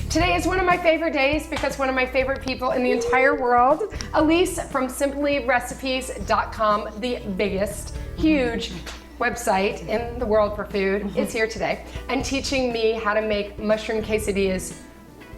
Today is one of my favorite days because one of my favorite people in the entire world, Elise from simplyrecipes.com, the biggest, huge website in the world for food, is here today and teaching me how to make mushroom quesadillas.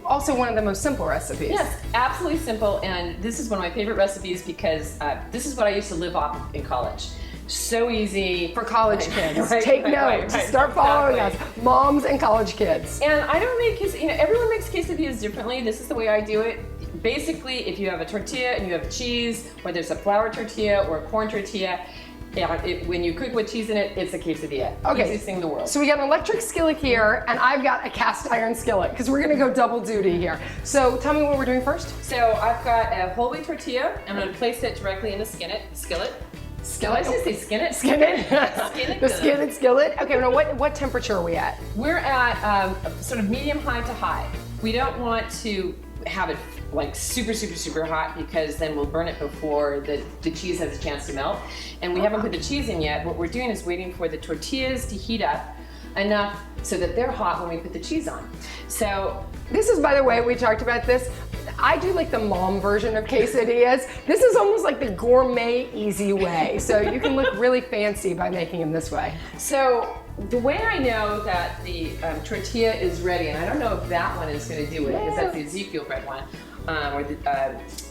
Also one of the most simple recipes. Yes, absolutely simple, and this is one of my favorite recipes because this is what I used to live off of in college. So easy. For college kids. Take notes. Start following us. Moms and college kids. And I don't make everyone makes quesadillas differently. This is the way I do it. Basically, if you have a tortilla and you have cheese, whether it's a flour tortilla or a corn tortilla, when you cook with cheese in it, it's a quesadilla. Okay. Easiest thing in the world. So we got an electric skillet here, and I've got a cast iron skillet because we're gonna go double duty here. So tell me what we're doing first. So I've got a whole wheat tortilla. I'm gonna place it directly in the skillet. Skillet? Did I say skinnet? Skinnet. The skinnet skillet. Okay, now what temperature are we at? We're at sort of medium high to high. We don't want to have it like super hot because then we'll burn it before the cheese has a chance to melt. And we haven't put the cheese in yet. What we're doing is waiting for the tortillas to heat up enough so that they're hot when we put the cheese on. So this is, by the way, we talked about this. I do like the mom version of quesadillas. This is almost like the gourmet easy way. So you can look really fancy by making them this way. So the way I know that the tortilla is ready, and I don't know if that one is going to do it because that's the Ezekiel bread one,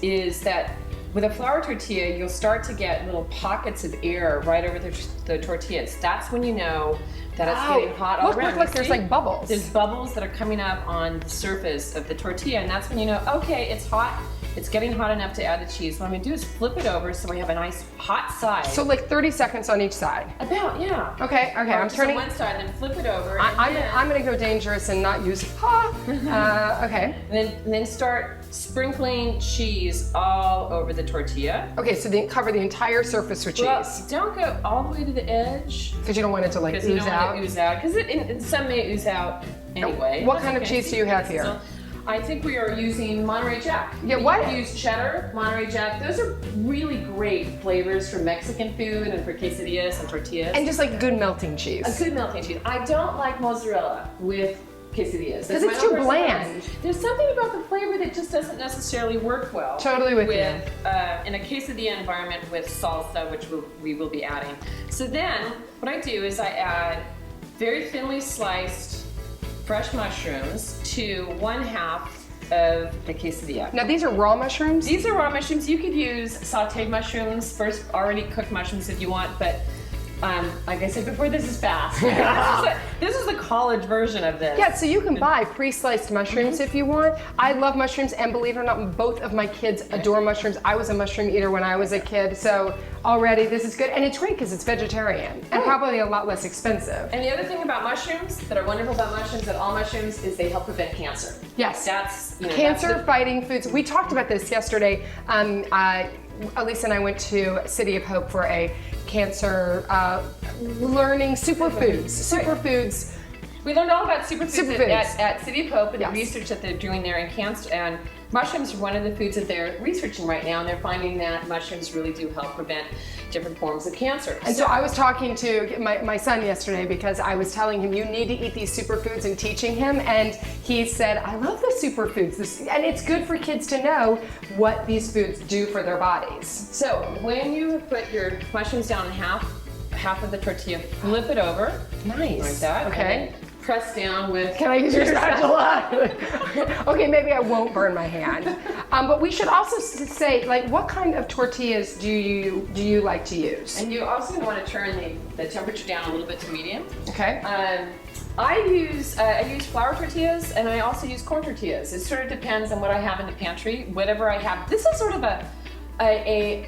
is that with a flour tortilla, you'll start to get little pockets of air right over the tortillas. That's when you know that it's getting hot all around. Look like there's like bubbles. There's bubbles that are coming up on the surface of the tortilla, and that's when you know, okay, it's hot. It's getting hot enough to add the cheese. What I'm gonna do is flip it over so we have a nice hot side. So like 30 seconds on each side? About, yeah. Okay, I'm turning. On one side, then flip it over. I'm gonna go dangerous and not use okay. And then start sprinkling cheese all over the tortilla. Okay, so then cover the entire surface with cheese. Well, don't go all the way to the edge. Because you don't want it to like ooze out. Because you don't want it to ooze out. Because some may ooze out anyway. What kind of cheese do you have here? So, I think we are using Monterey Jack. Yeah, what? We use cheddar, Monterey Jack. Those are really great flavors for Mexican food and for quesadillas and tortillas. And just like good melting cheese. A good melting cheese. I don't like mozzarella with quesadillas. Because it's too bland. There's something about the flavor that just doesn't necessarily work well. Totally with you. In a quesadilla environment with salsa, which we will be adding. So then, what I do is I add very thinly sliced fresh mushrooms to 1/2 of the quesadilla. Now these are raw mushrooms? These are raw mushrooms. You could use sauteed mushrooms, first already cooked mushrooms if you want, but like I said before, this is fast. This is the college version of this. Yeah, so you can buy pre-sliced mushrooms if you want. I love mushrooms, and believe it or not, both of my kids adore mushrooms. I was a mushroom eater when I was a kid, so already this is good. And it's great because it's vegetarian and probably a lot less expensive. And the other thing about mushrooms that are wonderful about mushrooms and all mushrooms is they help prevent cancer. Yes. That's cancer-fighting foods. We talked about this yesterday. Elise and I went to City of Hope for a cancer learning superfoods. Superfoods. We learned all about superfoods. At City of Hope and the research that they're doing there in cancer. And mushrooms are one of the foods that they're researching right now, and they're finding that mushrooms really do help prevent different forms of cancer. And so I was talking to my son yesterday because I was telling him you need to eat these superfoods and teaching him, and he said, I love the superfoods. And it's good for kids to know what these foods do for their bodies. So when you put your mushrooms down in half of the tortilla, flip it over. Nice. Like that. Okay. Press down with. Can I use your spatula? Okay, maybe I won't burn my hand. But we should also say, like, what kind of tortillas do you like to use? And you also want to turn the temperature down a little bit to medium. Okay. I use flour tortillas, and I also use corn tortillas. It sort of depends on what I have in the pantry. Whatever I have. This is sort of a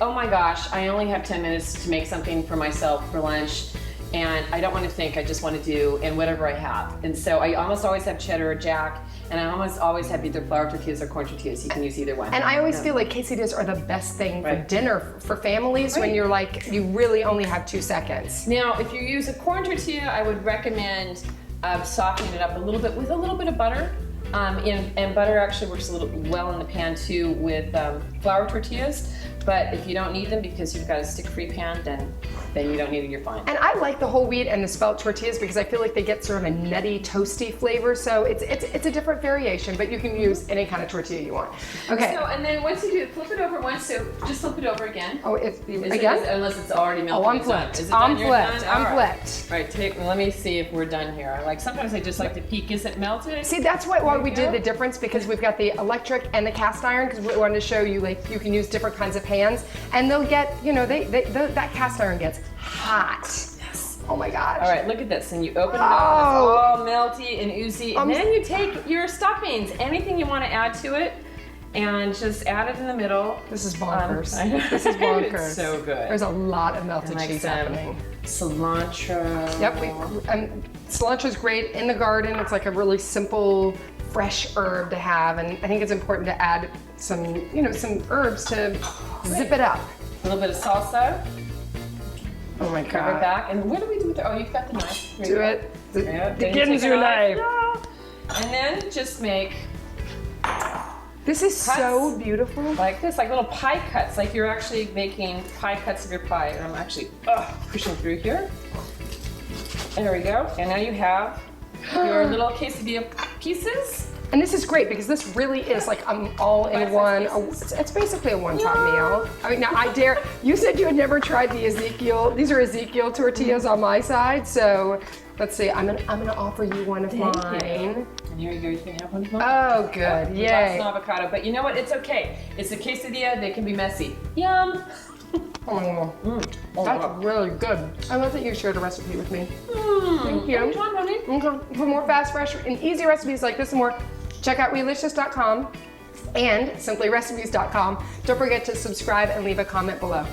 oh my gosh, I only have 10 minutes to make something for myself for lunch. And I don't want to think, I just want to do and whatever I have. And so I almost always have cheddar or jack, and I almost always have either flour tortillas or corn tortillas. You can use either one. And I always feel like quesadillas are the best thing for dinner for families when you're like, you really only have 2 seconds. Now, if you use a corn tortilla, I would recommend softening it up a little bit with a little bit of butter. And butter actually works a little well in the pan too with flour tortillas. But if you don't need them because you've got a stick-free pan, then then you don't need it, you're fine. And I like the whole wheat and the spelt tortillas because I feel like they get sort of a nutty, toasty flavor. So it's a different variation, but you can use any kind of tortilla you want. Okay. So, and then once you do, flip it over once, so just flip it over again. Oh, again? Unless it's already melted. Oh, I'm flipped. I'm flipped. I'm flipped. All right, let me see if we're done here. Like sometimes I just like to peek, is it melted? See, that's why we did the difference, because we've got the electric and the cast iron, because we wanted to show you like you can use different kinds of pans, and they'll get, that cast iron gets hot. Yes. Oh my gosh. All right, look at this, and you open it up, it's all melty and oozy, and then you take your stuffings, anything you want to add to it, and just add it in the middle. This is bonkers. This is bonkers. It's so good. There's a lot of melted cheese happening. Cilantro. Yep, cilantro's great in the garden. It's like a really simple, fresh herb to have, and I think it's important to add some herbs to zip it up. A little bit of salsa. Oh my Cover it god. back. And what do we do with it? Oh, you've got the knife. Do it. The Then you Ginzu take a knife. And then just make This is cuts so beautiful. like this, like little pie cuts, like you're actually making pie cuts of your pie. And I'm actually pushing through here. There we go. And now you have your little quesadilla pieces. And this is great because this really is like all in one. It's basically a one-pot meal. I mean, now I dare. You said you had never tried the Ezekiel. These are Ezekiel tortillas on my side. So let's see. I'm gonna offer you one of mine. And here you go. You can have one of mine. Oh, good. Yay. Lots of avocado, but you know what? It's okay. It's a quesadilla. They can be messy. Yum. That's really good. I love that you shared a recipe with me. Thank you. Anytime, honey. Okay. For more fast, fresh, and easy recipes like this and more, check out Weelicious.com and simplyrecipes.com. Don't forget to subscribe and leave a comment below.